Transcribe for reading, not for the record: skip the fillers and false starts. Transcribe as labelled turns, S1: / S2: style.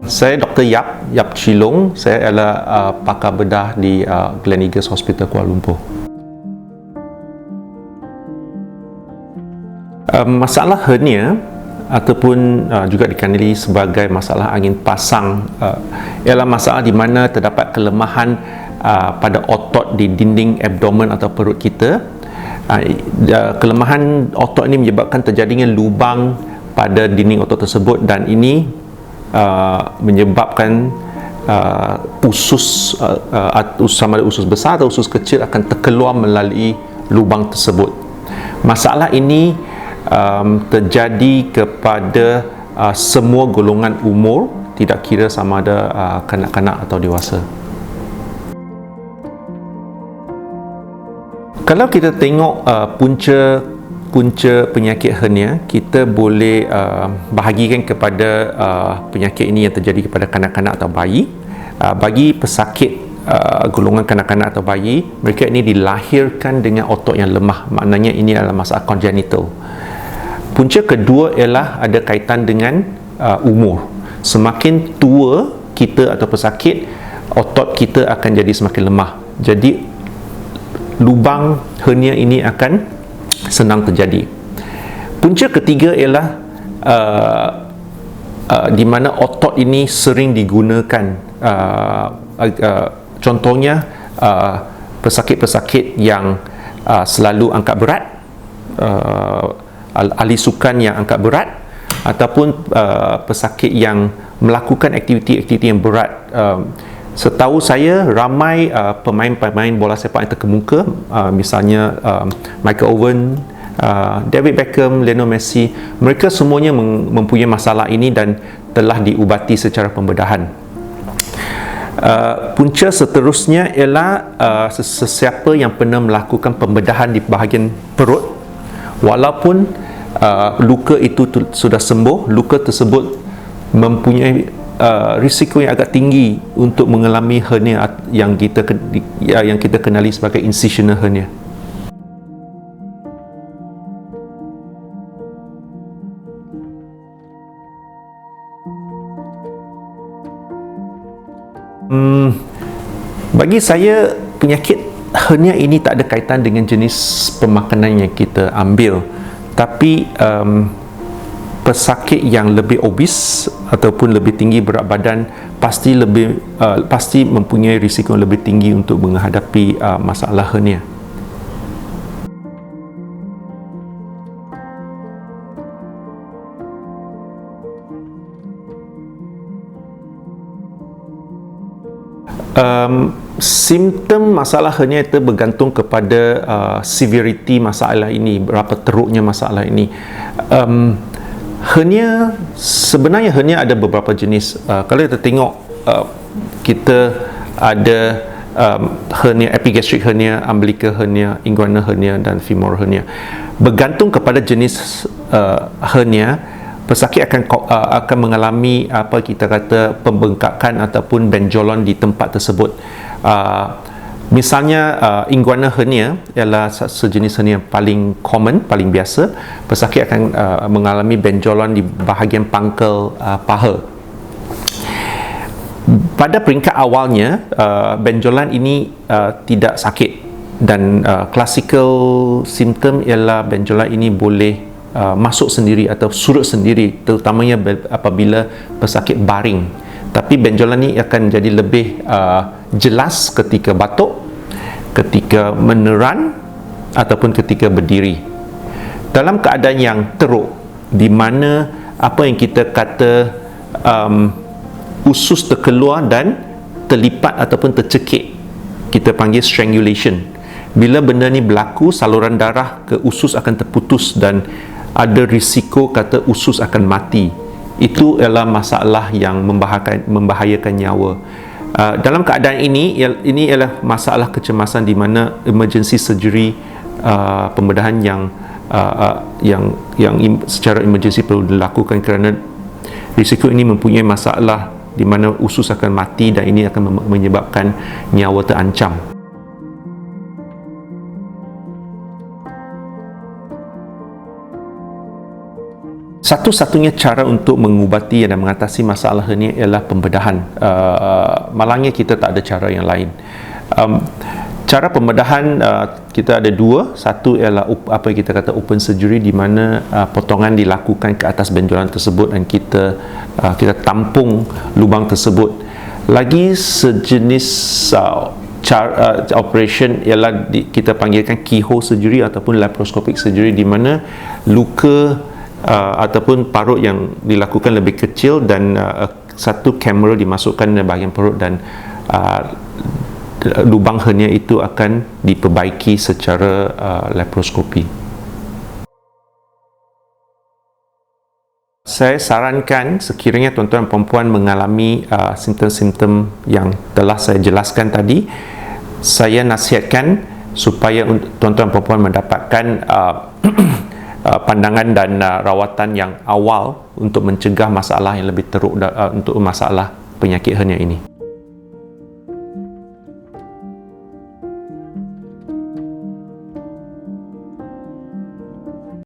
S1: Saya Dr. Yap Chilong. Saya adalah pakar bedah di Gleneagles Hospital Kuala Lumpur. Masalah hernia ataupun juga dikenali sebagai masalah angin pasang ialah masalah di mana terdapat kelemahan pada otot di dinding abdomen atau perut kita. Kelemahan otot ini menyebabkan terjadinya lubang pada dinding otot tersebut, dan ini menyebabkan usus sama ada usus besar atau usus kecil akan terkeluar melalui lubang tersebut. Masalah ini terjadi kepada semua golongan umur, tidak kira sama ada kanak-kanak atau dewasa. Kalau kita tengok punca penyakit hernia, kita boleh bahagikan kepada penyakit ini yang terjadi kepada kanak-kanak atau bayi. Bagi pesakit golongan kanak-kanak atau bayi, mereka ini dilahirkan dengan otot yang lemah, maknanya ini adalah masalah congenital. Punca kedua ialah ada kaitan dengan umur. Semakin tua kita atau pesakit, otot kita akan jadi semakin lemah. Jadi lubang hernia ini akan senang terjadi. Punca ketiga ialah di mana otot ini sering digunakan. Contohnya pesakit-pesakit yang selalu angkat berat, ahli sukan yang angkat berat, ataupun pesakit yang melakukan aktiviti-aktiviti yang berat. Setahu saya, ramai pemain-pemain bola sepak yang terkemuka, misalnya Michael Owen, David Beckham, Lionel Messi, mereka semuanya mempunyai masalah ini dan telah diubati secara pembedahan. Punca seterusnya ialah sesiapa yang pernah melakukan pembedahan di bahagian perut, walaupun luka itu sudah sembuh, luka tersebut mempunyai risiko yang agak tinggi untuk mengalami hernia yang kita kenali sebagai incisional hernia. Bagi saya, penyakit hernia ini tak ada kaitan dengan jenis pemakanan yang kita ambil, tapi pesakit yang lebih obes ataupun lebih tinggi berat badan pasti mempunyai risiko yang lebih tinggi untuk menghadapi masalah hernia. Simptom masalah hernia itu bergantung kepada severity masalah ini, berapa teruknya masalah ini. Sebenarnya hernia ada beberapa jenis. Kalau kita tengok, kita ada hernia, epigastric hernia, umbilical hernia, inguinal hernia dan femoral hernia. Bergantung kepada jenis hernia, pesakit akan mengalami apa kita kata pembengkakan ataupun benjolan di tempat tersebut. Misalnya inguinal hernia ialah sejenis hernia yang paling common, paling biasa. Pesakit akan mengalami benjolan di bahagian pangkal paha. Pada peringkat awalnya, benjolan ini tidak sakit, dan classical symptom ialah benjolan ini boleh masuk sendiri atau surut sendiri, terutamanya apabila pesakit baring. Tapi benjolan ini akan jadi lebih jelas ketika batuk, ketika meneran ataupun ketika berdiri. Dalam keadaan yang teruk, di mana apa yang kita kata usus terkeluar dan terlipat ataupun tercekik, kita panggil strangulation. Bila benda ni berlaku, saluran darah ke usus akan terputus dan ada risiko kata usus akan mati. Itu ialah masalah yang membahayakan nyawa. Dalam keadaan ini ialah masalah kecemasan di mana emergency surgery, pembedahan yang secara emergency perlu dilakukan, kerana risiko ini mempunyai masalah di mana usus akan mati dan ini akan menyebabkan nyawa terancam. Satu-satunya cara untuk mengubati dan mengatasi masalah hernia ialah pembedahan. Malangnya kita tak ada cara yang lain. Cara pembedahan kita ada dua. Satu ialah apa yang kita kata open surgery, di mana potongan dilakukan ke atas benjolan tersebut dan kita tampung lubang tersebut. Lagi sejenis operation ialah kita panggilkan keyhole surgery ataupun laparoscopic surgery, di mana luka ataupun parut yang dilakukan lebih kecil dan satu kamera dimasukkan di bahagian perut dan lubang hernia itu akan diperbaiki secara laparoskopi. Saya sarankan sekiranya tuan-tuan dan puan-puan mengalami simptom-simptom yang telah saya jelaskan tadi, saya nasihatkan supaya tuan-tuan dan puan-puan mendapatkan pandangan dan rawatan yang awal untuk mencegah masalah yang lebih teruk untuk masalah penyakit hernia ini.